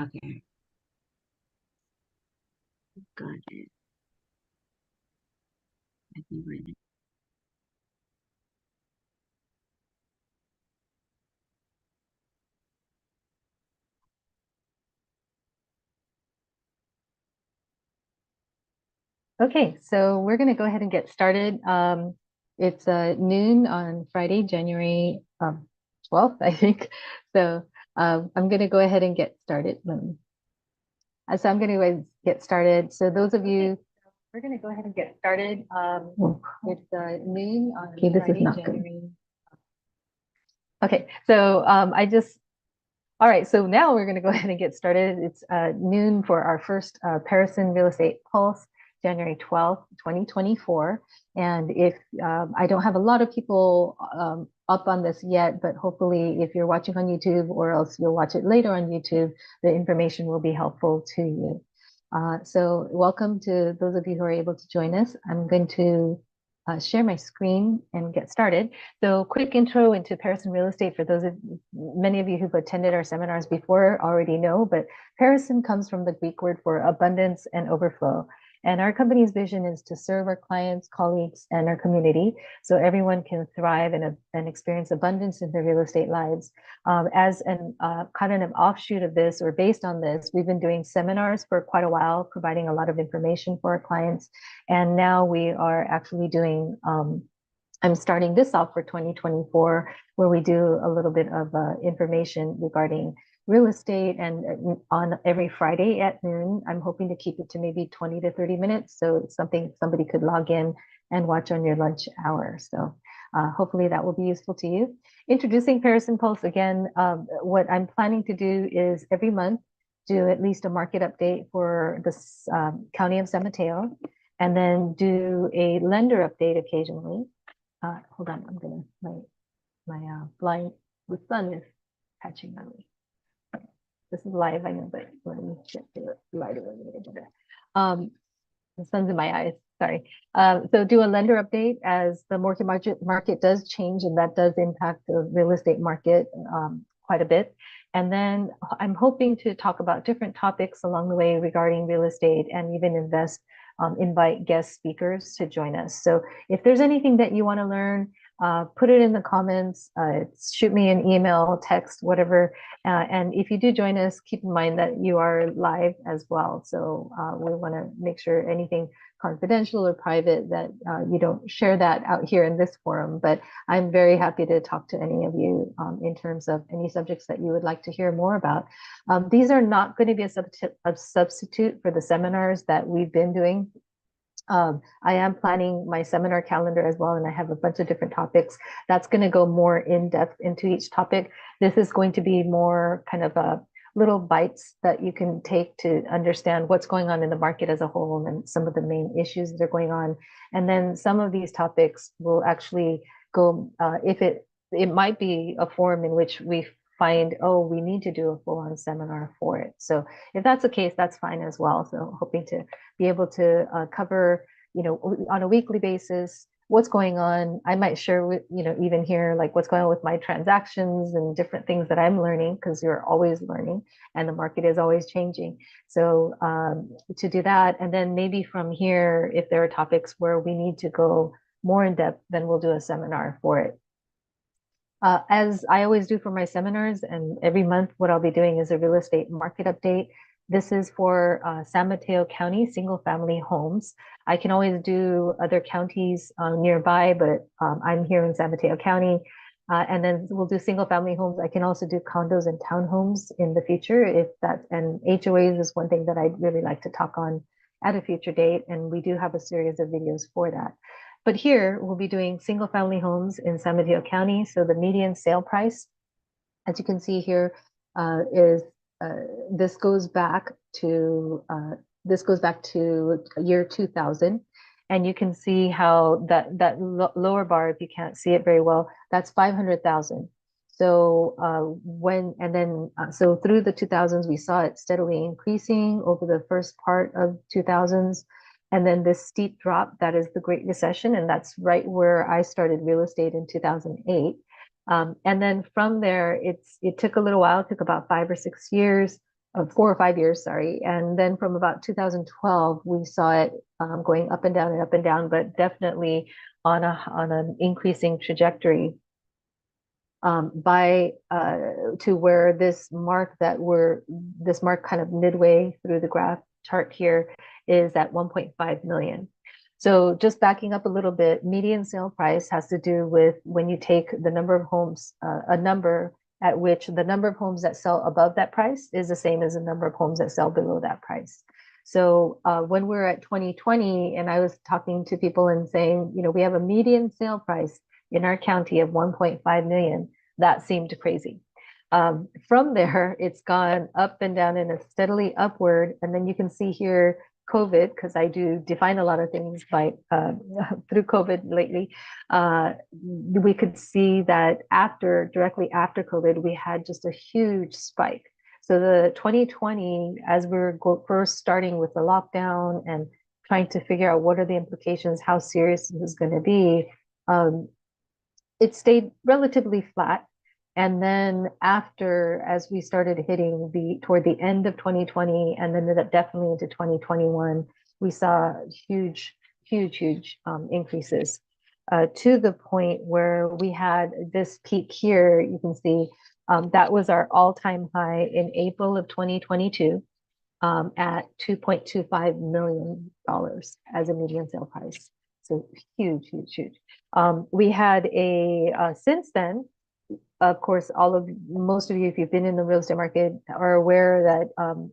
Okay, got it. I think we're good. Okay, so we're going to go ahead and get started. It's noon on Friday, January 12th, I think. So I'm going to go ahead and get started. So I'm going to get started. So those of you, we're going to go ahead and get started. It's noon on Okay, this is Friday, not good. January. Okay, so all right, so now we're going to go ahead and get started. It's noon for our first Perisson Real Estate Pulse, January 12th, 2024. And if I don't have a lot of people up on this yet, but hopefully if you're watching on YouTube or else you'll watch it later on YouTube, the information will be helpful to you. So welcome to those of you who are able to join us. I'm going to share my screen and get started. So quick intro into Perisson Real Estate for those of many of you who've attended our seminars before already know, but Perisson comes from the Greek word for abundance and overflow. And our company's vision is to serve our clients, colleagues, and our community so everyone can thrive and experience abundance in their real estate lives. As an kind of an offshoot of this or based on this, we've been doing seminars for quite a while, providing a lot of information for our clients. And now we are actually doing I'm starting this off for 2024, where we do a little bit of information regarding real estate, and on every Friday at noon. I'm hoping to keep it to maybe 20 to 30 minutes. So it's something somebody could log in and watch on your lunch hour. So hopefully that will be useful to you. Introducing Perisson Pulse again, what I'm planning to do is every month do at least a market update for this County of San Mateo, and then do a lender update occasionally. Hold on, I'm gonna my blind, the sun is catching on me. This is live, I know, but let me get the light a little bit better. The sun's in my eyes, sorry. So do a lender update as the market does change, and that does impact the real estate market quite a bit. And then I'm hoping to talk about different topics along the way regarding real estate, and even invite guest speakers to join us. So if there's anything that you want to learn, put it in the comments, shoot me an email, text, whatever. And if you do join us, keep in mind that you are live as well. So we want to make sure anything confidential or private that you don't share that out here in this forum. But I'm very happy to talk to any of you in terms of any subjects that you would like to hear more about. These are not going to be a substitute for the seminars that we've been doing. I am planning my seminar calendar as well, and I have a bunch of different topics that's going to go more in depth into each topic. This is going to be more kind of a little bites that you can take to understand what's going on in the market as a whole and some of the main issues that are going on. And then some of these topics will actually go, if it might be a forum in which we find, oh, we need to do a full-on seminar for it. So if that's the case, that's fine as well. So hoping to be able to cover, on a weekly basis, what's going on. I might share with, even here, like what's going on with my transactions and different things that I'm learning, because you're always learning and the market is always changing. So to do that, and then maybe from here, if there are topics where we need to go more in depth, then we'll do a seminar for it. As I always do for my seminars, and every month what I'll be doing is a real estate market update. This is for San Mateo County single family homes. I can always do other counties nearby, but I'm here in San Mateo County. And then we'll do single family homes. I can also do condos and townhomes in the future, and HOAs is one thing that I'd really like to talk on at a future date. And we do have a series of videos for that. But here we'll be doing single family homes in San Mateo County. So the median sale price, as you can see here, is this goes back to year 2000, and you can see how that lower bar, if you can't see it very well, that's 500,000. So so through the 2000s, we saw it steadily increasing over the first part of 2000s. And then this steep drop, that is the Great Recession. And that's right where I started real estate in 2008. And then from there, it took a little while, it took about 5 or 6 years 4 or 5 years, sorry. And then from about 2012, we saw it going up and down and up and down, but definitely on an increasing trajectory by to where this mark kind of midway through the graph chart here is at 1.5 million. So just backing up a little bit, median sale price has to do with when you take the number of homes, a number at which the number of homes that sell above that price is the same as the number of homes that sell below that price. So when we're at 2020, and I was talking to people and saying, you know, we have a median sale price in our county of 1.5 million, that seemed crazy. From there, it's gone up and down and steadily upward. And then you can see here COVID, because I do define a lot of things by through COVID lately. We could see that directly after COVID, we had just a huge spike. So the 2020, as we were first starting with the lockdown and trying to figure out what are the implications, how serious this is going to be, it stayed relatively flat. And then after, as we started hitting toward the end of 2020, and then definitely into 2021, we saw huge increases to the point where we had this peak here. You can see that was our all-time high in April of 2022 at $2.25 million as a median sale price. So huge. We had since then, of course, most of you, if you've been in the real estate market, are aware that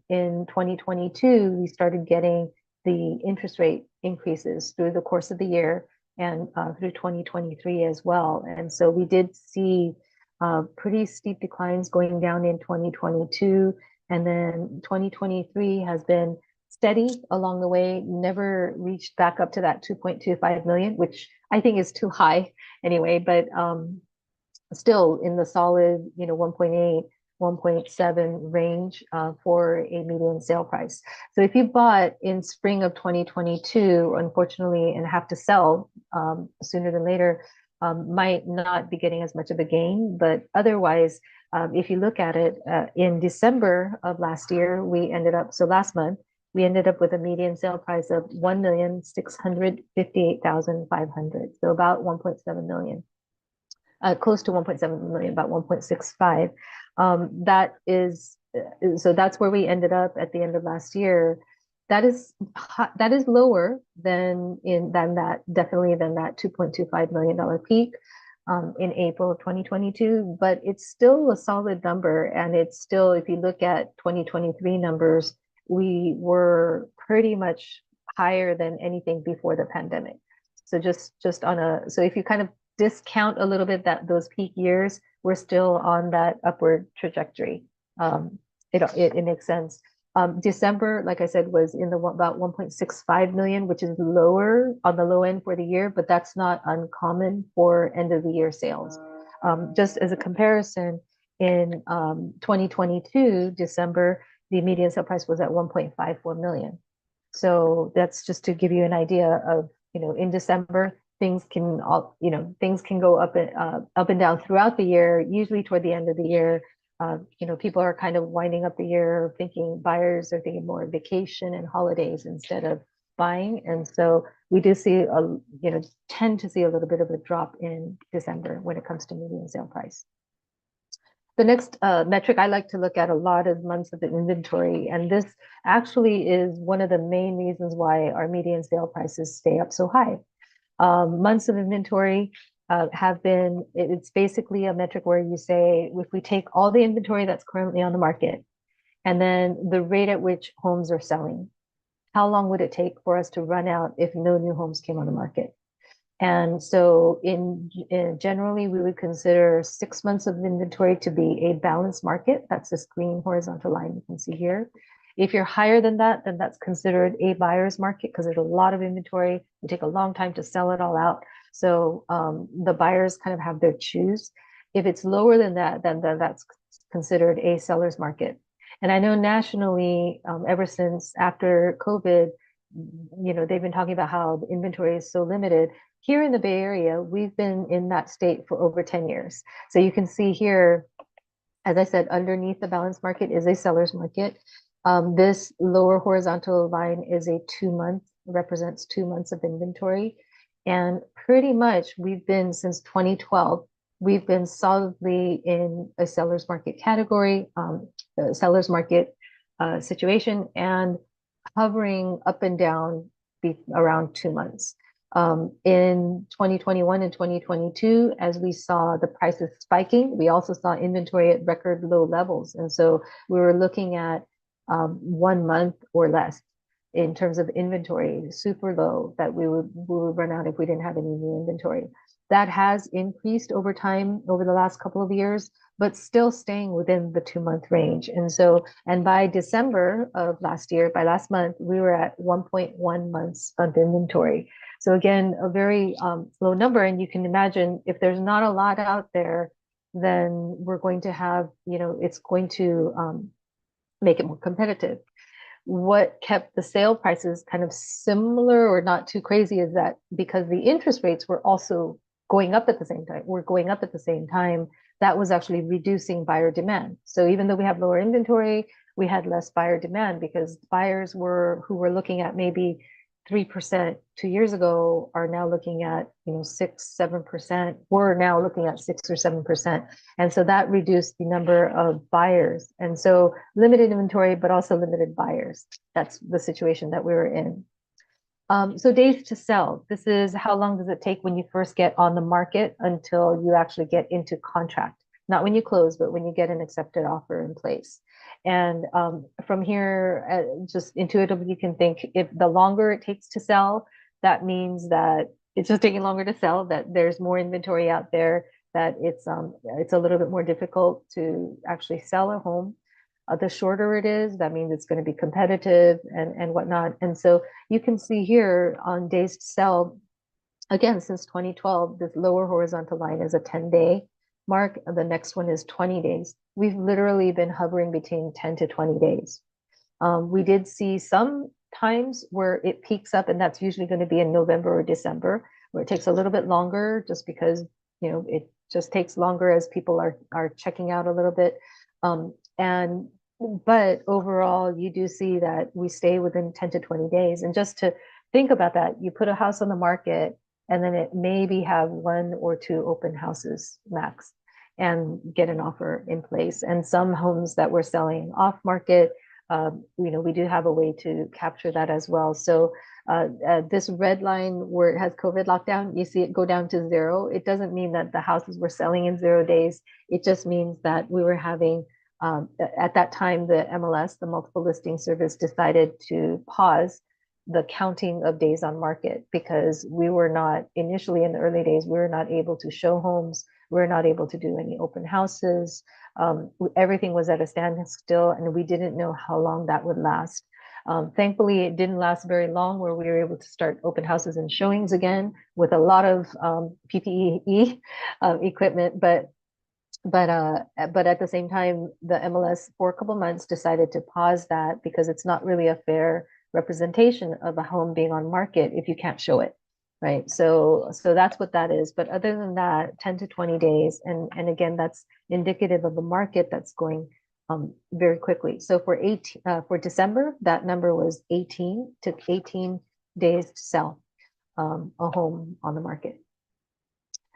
in 2022, we started getting the interest rate increases through the course of the year and through 2023 as well. And so we did see pretty steep declines going down in 2022. And then 2023 has been steady along the way, never reached back up to that 2.25 million, which I think is too high anyway, but still in the solid, 1.8, 1.7 range for a median sale price. So if you bought in spring of 2022, unfortunately, and have to sell sooner than later, might not be getting as much of a gain. But otherwise, if you look at it, in December of last year, last month, we ended up with a median sale price of $1,658,500. So about 1.7 million. Close to 1.7 million, about 1.65. So that's where we ended up at the end of last year. That is lower than that $2.25 million peak in April of 2022, but it's still a solid number. And it's still, if you look at 2023 numbers, we were pretty much higher than anything before the pandemic. So so if you kind of discount a little bit those peak years, we're still on that upward trajectory. It makes sense. December, like I said, was in about 1.65 million, which is lower on the low end for the year, but that's not uncommon for end of the year sales. Just as a comparison, in 2022, December, the median sale price was at 1.54 million. So that's just to give you an idea of, in December, things can go up and down throughout the year. Usually toward the end of the year, people are kind of winding up the year buyers are thinking more vacation and holidays instead of buying. And so we do tend to see a little bit of a drop in December when it comes to median sale price. The next metric I like to look at a lot is months of inventory. And this actually is one of the main reasons why our median sale prices stay up so high. Months of inventory it's basically a metric where you say, if we take all the inventory that's currently on the market, and then the rate at which homes are selling, how long would it take for us to run out if no new homes came on the market? And so generally, we would consider 6 months of inventory to be a balanced market. That's this green horizontal line you can see here. If you're higher than that, then that's considered a buyer's market because there's a lot of inventory. It take a long time to sell it all out. So the buyers kind of have their choose. If it's lower than that, then that's considered a seller's market. And I know nationally, ever since after COVID, they've been talking about how the inventory is so limited. Here in the Bay Area, we've been in that state for over 10 years. So you can see here, As I said, underneath the balanced market is a seller's market. This lower horizontal line is a 2 month, represents 2 months of inventory. And pretty much we've been, since 2012, we've been solidly in a seller's market category, the seller's market situation, and hovering up and down around 2 months. In 2021 and 2022, as we saw the prices spiking, we also saw inventory at record low levels. And so we were looking at 1 month or less in terms of inventory, super low, that we would run out if we didn't have any new inventory. That has increased over time, over the last couple of years, but still staying within the 2 month range. And so, and by December of last year, by last month, we were at 1.1 months of inventory. So again, a very low number. And you can imagine if there's not a lot out there, then we're going to have, it's going to make it more competitive. What kept the sale prices kind of similar or not too crazy is that because the interest rates were also going up at the same time, that was actually reducing buyer demand. So even though we have lower inventory, we had less buyer demand because buyers who were looking at maybe 3% 2 years ago are now looking at 6-7%. We're now looking at 6 or 7%, and so that reduced the number of buyers. And so limited inventory, but also limited buyers. That's the situation that we were in. So days to sell. This is how long does it take when you first get on the market until you actually get into contract. Not when you close, but when you get an accepted offer in place. And from here, just intuitively, you can think if the longer it takes to sell, that means that it's just taking longer to sell, that there's more inventory out there, that it's a little bit more difficult to actually sell a home. The shorter it is, that means it's going to be competitive and whatnot. And so you can see here on days to sell, again, since 2012, this lower horizontal line is a 10-day mark. The next one is 20 days. We've literally been hovering between 10 to 20 days. We did see some times where it peaks up, and that's usually going to be in November or December, where it takes a little bit longer just because, it just takes longer as people are checking out a little bit. But overall, you do see that we stay within 10 to 20 days. And just to think about that, you put a house on the market and then it maybe have 1 or 2 open houses max and get an offer in place. And some homes that we're selling off market, we do have a way to capture that as well. So this red line where it has COVID lockdown, you see it go down to 0. It doesn't mean that the houses were selling in 0 days. It just means that we were having, at that time, the MLS, the multiple listing service, decided to pause the counting of days on market because we were not, initially in the early days, we were not able to show homes. We were not able to do any open houses. Everything was at a standstill, and we didn't know how long that would last. Thankfully, it didn't last very long, where we were able to start open houses and showings again with a lot of PPE equipment. But at the same time, the MLS for a couple months decided to pause that because it's not really a fair representation of a home being on market if you can't show it, right? So that's what that is. But other than that, 10 to 20 days, and again, that's indicative of a market that's going very quickly. So for December, that number was 18 days to sell a home on the market.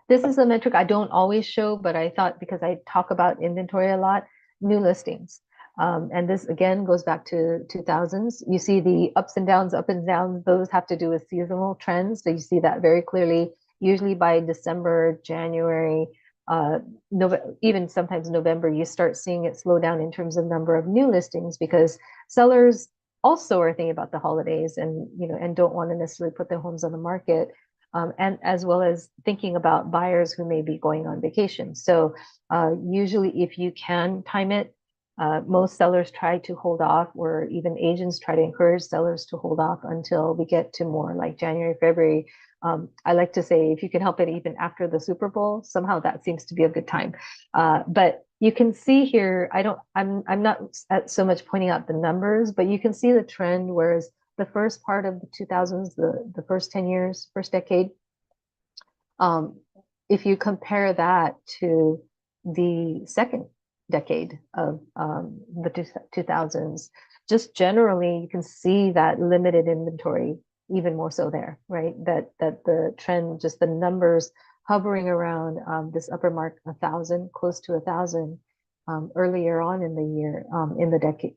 This is a metric I don't always show, but I thought, because I talk about inventory a lot, new listings. And this again goes back to 2000s. You see the ups and downs, those have to do with seasonal trends. So you see that very clearly, usually by December, January, even sometimes November, you start seeing it slow down in terms of number of new listings, because sellers also are thinking about the holidays and don't want to necessarily put their homes on the market. And as well as thinking about buyers who may be going on vacation. So usually if you can time it, most sellers try to hold off, or even agents try to encourage sellers to hold off until we get to more like January, February. I like to say if you can help it even after the Super Bowl, somehow that seems to be a good time. But you can see here, I'm not so much pointing out the numbers, but you can see the trend, whereas the first part of the 2000s, the first 10 years, first decade, if you compare that to the second decade of the 2000s. Just generally, you can see that limited inventory even more so there, right? That the trend, just the numbers hovering around this upper mark, 1,000, close to 1,000, earlier on in the year, in the decade,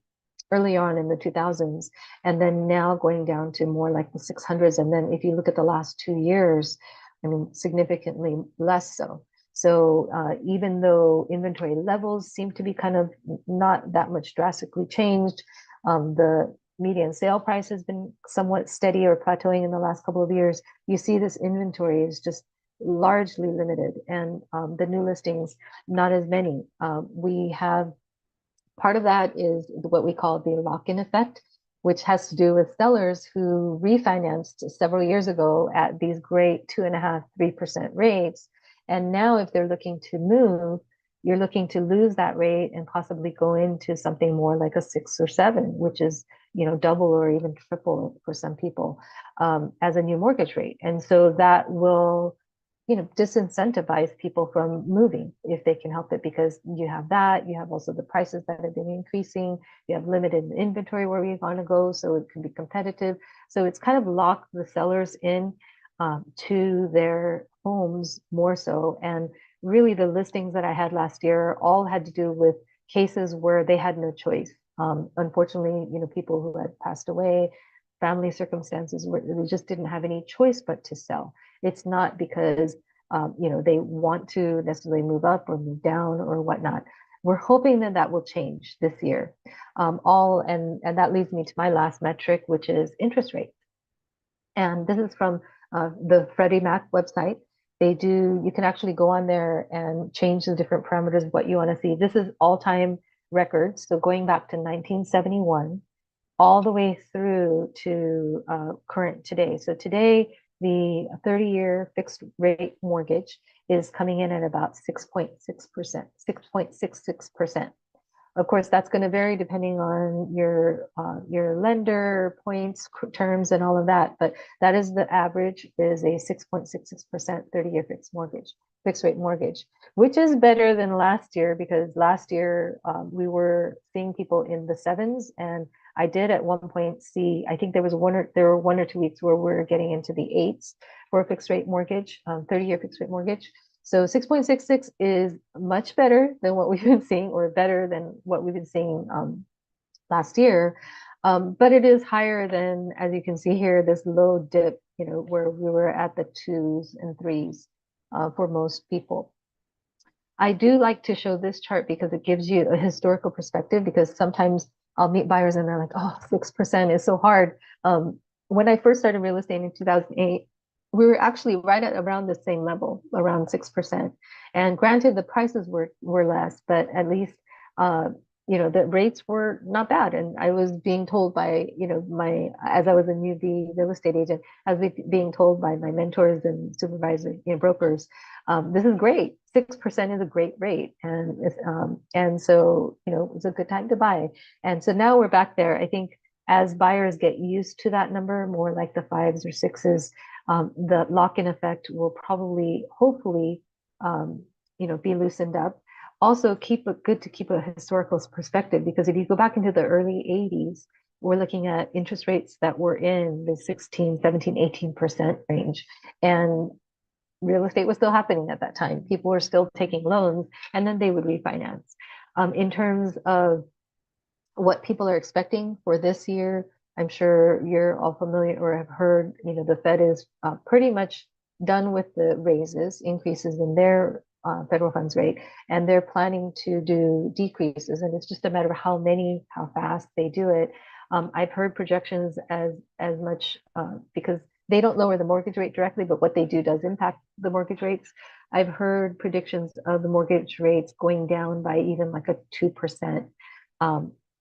early on in the 2000s, and then now going down to more like the 600s. And then if you look at the last 2 years, I mean, significantly less so. So even though inventory levels seem to be kind of not that much drastically changed, the median sale price has been somewhat steady or plateauing in the last couple of years. You see this inventory is just largely limited, and the new listings, not as many. We have part of that is what we call the lock-in effect, which has to do with sellers who refinanced several years ago at these great 2.5%, 3% rates. And now if they're looking to move, you're looking to lose that rate and possibly go into something more like a 6 or 7, which is, double or even triple for some people, as a new mortgage rate. And so that will disincentivize people from moving if they can help it, because you have that, you have also the prices that have been increasing, you have limited inventory where we want to go, so it can be competitive. So it's kind of locked the sellers in to their homes more so. And really the listings that I had last year all had to do with cases where they had no choice. Unfortunately, people who had passed away, family circumstances where they just didn't have any choice but to sell. It's not because they want to necessarily move up or move down or whatnot. We're hoping that that will change this year. And that leads me to my last metric, which is interest rate. And this is from the Freddie Mac website. You can actually go on there and change the different parameters of what you want to see. This is all-time records, so going back to 1971 all the way through to current today. So today, the 30-year fixed rate mortgage is coming in at about 6.6%, 6.66%. Of course, that's going to vary depending on your lender points, terms, and all of that. But that is the average, is a 6.66% 30-year fixed rate mortgage, which is better than last year, because last year we were seeing people in the sevens, and I did at one point see, I think there were 1 or 2 weeks where we were getting into the eights for a fixed rate mortgage, 30-year fixed rate mortgage. So 6.66 is much better than what we've been seeing, or better than what we've been seeing last year. But it is higher than, as you can see here, this low dip, where we were at the 2s and 3s for most people. I do like to show this chart because it gives you a historical perspective, because sometimes I'll meet buyers and they're like, oh, 6% is so hard. When I first started real estate in 2008, we were actually right at around the same level, around 6%. And granted, the prices were less, but at least, the rates were not bad. And I was being told by, as I was a newbie real estate agent, I was being told by my mentors and supervisors, brokers, this is great. 6% is a great rate. And so, it's a good time to buy. And so now we're back there. I think as buyers get used to that number, more like the 5s or 6s, the lock-in effect will probably, hopefully, be loosened up. Also, good to keep a historical perspective, because if you go back into the early 80s, we're looking at interest rates that were in the 16, 17, 18% range. And real estate was still happening at that time. People were still taking loans, and then they would refinance. In terms of what people are expecting for this year, I'm sure you're all familiar or have heard, the Fed is pretty much done with the increases in their federal funds rate, and they're planning to do decreases. And it's just a matter of how fast they do it. I've heard projections as much, because they don't lower the mortgage rate directly, but what they do does impact the mortgage rates. I've heard predictions of the mortgage rates going down by even like a 2%.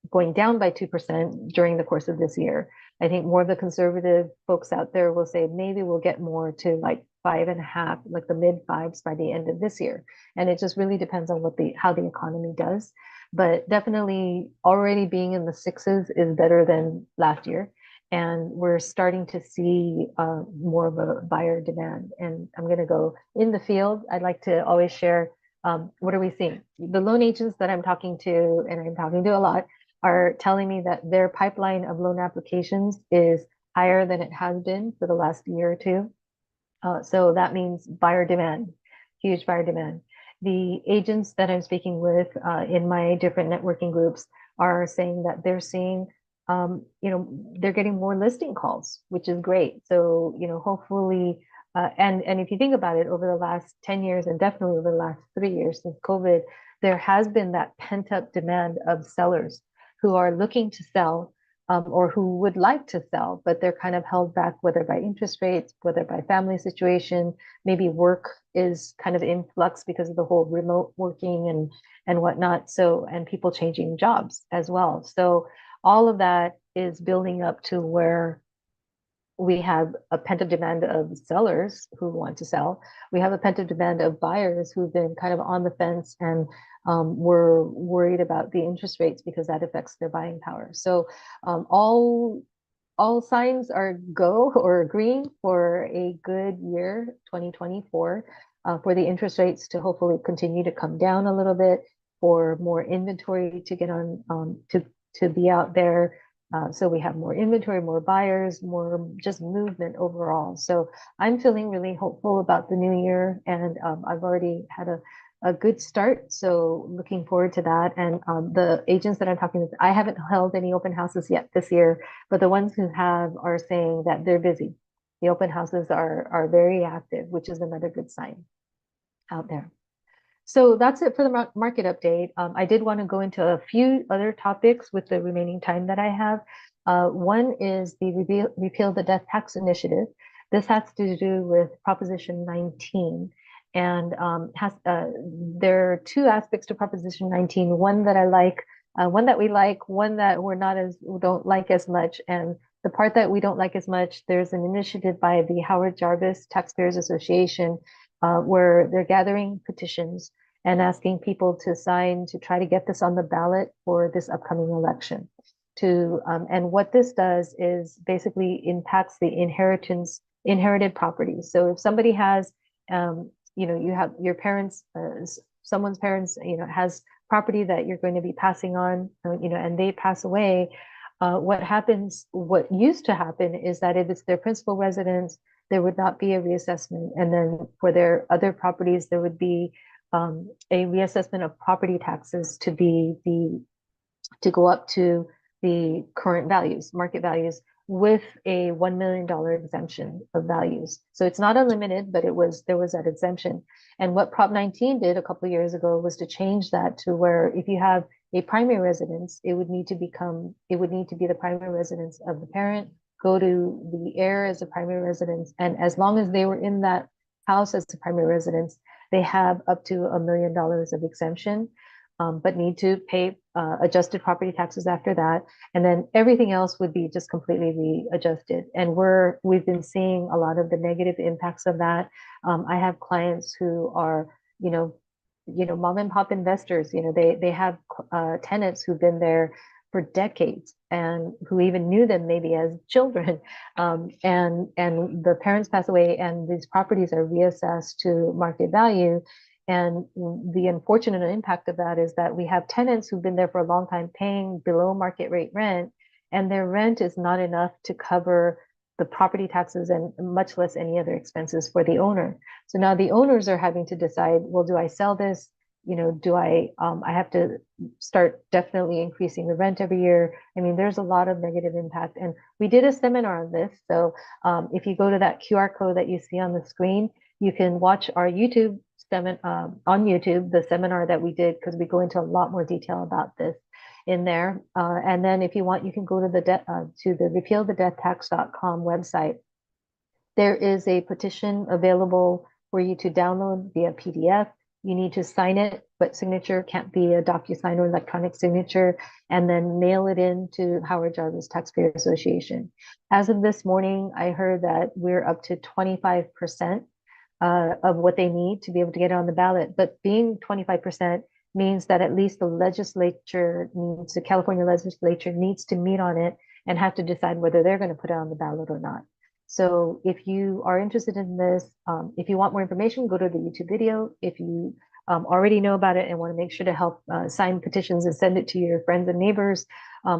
Going down by 2% during the course of this year. I think more of the conservative folks out there will say maybe we'll get more to like 5.5, like the mid 5s by the end of this year. And it just really depends on how the economy does. But definitely already being in the 6s is better than last year. And we're starting to see more of a buyer demand. And I'm going to go in the field. I'd like to always share what are we seeing? The loan agents that I'm talking to, and I'm talking to a lot, are telling me that their pipeline of loan applications is higher than it has been for the last year or two. So that means buyer demand, huge buyer demand. The agents that I'm speaking with in my different networking groups are saying that they're seeing, they're getting more listing calls, which is great. So, hopefully, and if you think about it, over the last 10 years and definitely over the last 3 years since COVID, there has been that pent up demand of sellers who are looking to sell, or who would like to sell, but they're kind of held back, whether by interest rates, whether by family situation, maybe work is kind of in flux because of the whole remote working and whatnot. So, and people changing jobs as well. So all of that is building up to where we have a pent-up demand of sellers who want to sell. We have a pent-up demand of buyers who've been kind of on the fence and were worried about the interest rates because that affects their buying power. So all signs are go or green for a good year, 2024, for the interest rates to hopefully continue to come down a little bit, for more inventory to get on to be out there. So we have more inventory, more buyers, more just movement overall. So I'm feeling really hopeful about the new year, and I've already had a good start. So looking forward to that. And the agents that I'm talking with, I haven't held any open houses yet this year, but the ones who have are saying that they're busy. The open houses are very active, which is another good sign out there. So that's it for the market update. I did want to go into a few other topics with the remaining time that I have. One is the Repeal the Death Tax Initiative. This has to do with Proposition 19. And there are two aspects to Proposition 19, one that I like, one that we like, one that we don't like as much. And the part that we don't like as much, there's an initiative by the Howard Jarvis Taxpayers Association, where they're gathering petitions and asking people to sign to try to get this on the ballot for this upcoming election. And what this does is basically impacts the inherited property. So if somebody has, you have your parents, someone's parents, has property that you're going to be passing on, and they pass away, what used to happen is that if it's their principal residence, there would not be a reassessment. And then for their other properties, there would be a reassessment of property taxes to go up to the current values, market values, with a $1 million exemption of values. So it's not unlimited, but there was that exemption. And what Prop 19 did a couple of years ago was to change that to where if you have a primary residence, it would need to be the primary residence of the parent, go to the heir as a primary residence, and as long as they were in that house as a primary residence, they have up to $1 million of exemption, but need to pay adjusted property taxes after that. And then everything else would be just completely readjusted. And we've been seeing a lot of the negative impacts of that. I have clients who are, mom and pop investors, they have tenants who've been there for decades and who even knew them maybe as children. And the parents pass away and these properties are reassessed to market value. And the unfortunate impact of that is that we have tenants who've been there for a long time paying below market rate rent, and their rent is not enough to cover the property taxes and much less any other expenses for the owner. So now the owners are having to decide, well, do I sell this? Do I have to start definitely increasing the rent every year? I mean, there's a lot of negative impact. And we did a seminar on this. So if you go to that QR code that you see on the screen, you can watch our YouTube on YouTube, the seminar that we did, because we go into a lot more detail about this in there. And then if you want, you can go to the repealthedeathtax.com website. There is a petition available for you to download via PDF. You need to sign it, but signature can't be a DocuSign or electronic signature, and then mail it in to Howard Jarvis Taxpayer Association. As of this morning, I heard that we're up to 25% of what they need to be able to get it on the ballot. But being 25% means that at least the California legislature needs to meet on it and have to decide whether they're going to put it on the ballot or not. So if you are interested in this, if you want more information, go to the YouTube video. If you already know about it and want to make sure to help sign petitions and send it to your friends and neighbors,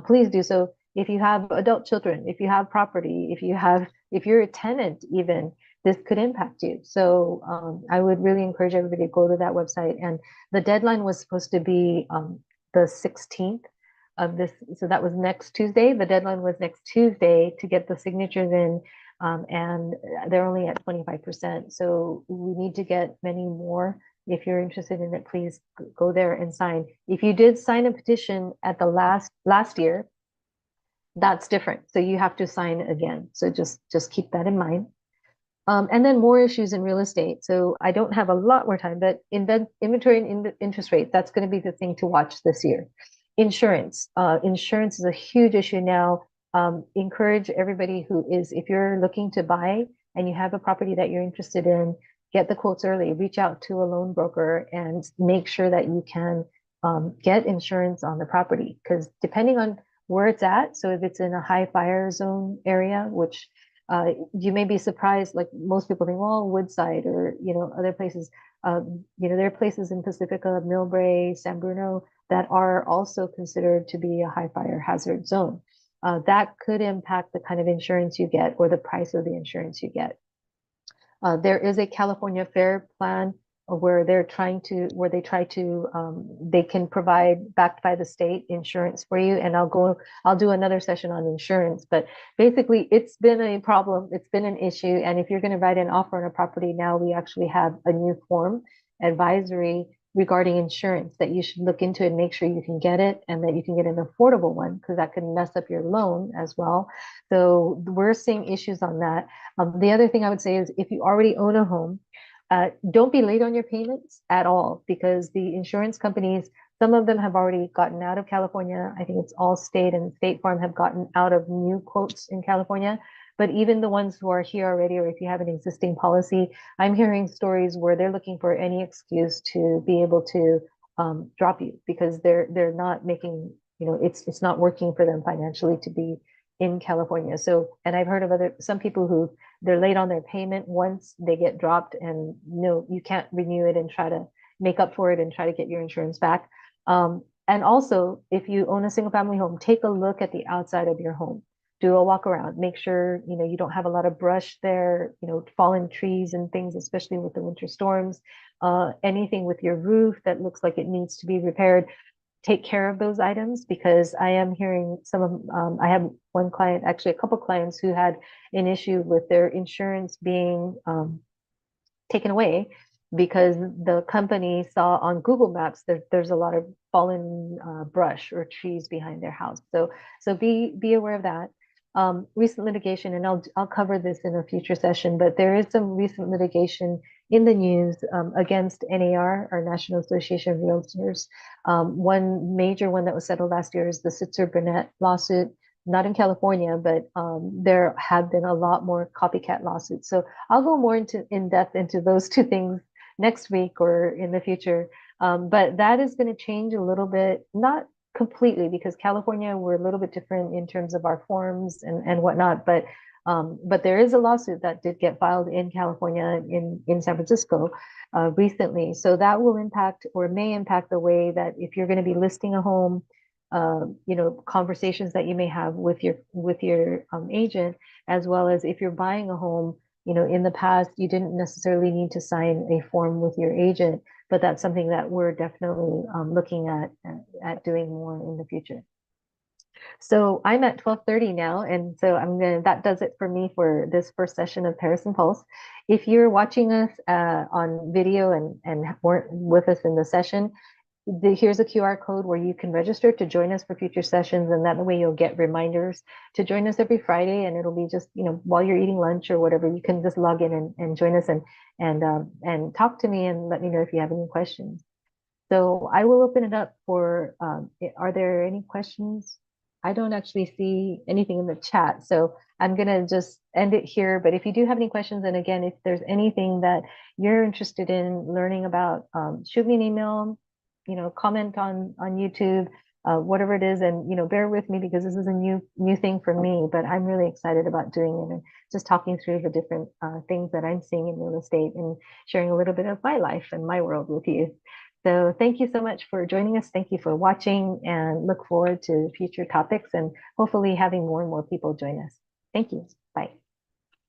please do so. If you have adult children, if you have property, if you're a tenant even, this could impact you. So I would really encourage everybody to go to that website. And the deadline was supposed to be the 16th of this. So that was next Tuesday. The deadline was next Tuesday to get the signatures in. And they're only at 25%. So we need to get many more. If you're interested in it, please go there and sign. If you did sign a petition at the last year, that's different. So you have to sign again. So just keep that in mind. And then more issues in real estate. So I don't have a lot more time, but inventory and interest rate, that's going to be the thing to watch this year. Insurance. Insurance is a huge issue now. Encourage everybody who is, if you're looking to buy and you have a property that you're interested in, get the quotes early, reach out to a loan broker and make sure that you can get insurance on the property. Because depending on where it's at, so if it's in a high fire zone area, which you may be surprised, like most people think, well, Woodside or, other places, there are places in Pacifica, Millbrae, San Bruno, that are also considered to be a high fire hazard zone. That could impact the kind of insurance you get or the price of the insurance you get. There is a California Fair plan where they try to, they can provide, backed by the state, insurance for you. And I'll do another session on insurance, but basically it's been a problem. It's been an issue. And if you're going to write an offer on a property now, we actually have a new form, advisory, regarding insurance that you should look into and make sure you can get it and that you can get an affordable one, because that can mess up your loan as well. So we're seeing issues on that. The other thing I would say is if you already own a home, don't be late on your payments at all, because the insurance companies, some of them have already gotten out of California. I think it's Allstate and State Farm have gotten out of new quotes in California. But even the ones who are here already, or if you have an existing policy, I'm hearing stories where they're looking for any excuse to be able to drop you, because they're not making, it's not working for them financially to be in California. So, and I've heard of some people who they're late on their payment once they get dropped, and no, you can't renew it and try to make up for it and try to get your insurance back. And also, if you own a single family home, take a look at the outside of your home. Do a walk around, make sure, you don't have a lot of brush there, fallen trees and things, especially with the winter storms, anything with your roof that looks like it needs to be repaired. Take care of those items, because I am hearing I have one client, actually a couple clients, who had an issue with their insurance being taken away because the company saw on Google Maps that there's a lot of fallen brush or trees behind their house. So be aware of that. Recent litigation, and I'll cover this in a future session, but there is some recent litigation in the news against NAR, our National Association of Realtors. One major one that was settled last year is the Sitzer Burnett lawsuit, not in California, but there have been a lot more copycat lawsuits. So I'll go more in depth into those two things next week or in the future. But that is going to change a little bit, not completely, because California, we're a little bit different in terms of our forms and whatnot. But there is a lawsuit that did get filed in California in San Francisco recently. So that will impact or may impact the way that if you're going to be listing a home, conversations that you may have with your agent, as well as if you're buying a home. In the past, you didn't necessarily need to sign a form with your agent, but that's something that we're definitely looking at doing more in the future. So I'm at 12:30 now, and so that does it for me for this first session of Perisson Pulse. If you're watching us on video and weren't with us in the session, here's a QR code where you can register to join us for future sessions, and that way you'll get reminders to join us every Friday, and it'll be just, while you're eating lunch or whatever, you can just log in and join us and talk to me and let me know if you have any questions. So I will open it up for, are there any questions? I don't actually see anything in the chat, so I'm gonna just end it here. But if you do have any questions, and again, if there's anything that you're interested in learning about, shoot me an email, comment on YouTube, whatever it is. And, bear with me because this is a new thing for me, but I'm really excited about doing it and just talking through the different things that I'm seeing in real estate and sharing a little bit of my life and my world with you. So thank you so much for joining us. Thank you for watching, and look forward to future topics and hopefully having more and more people join us. Thank you. Bye.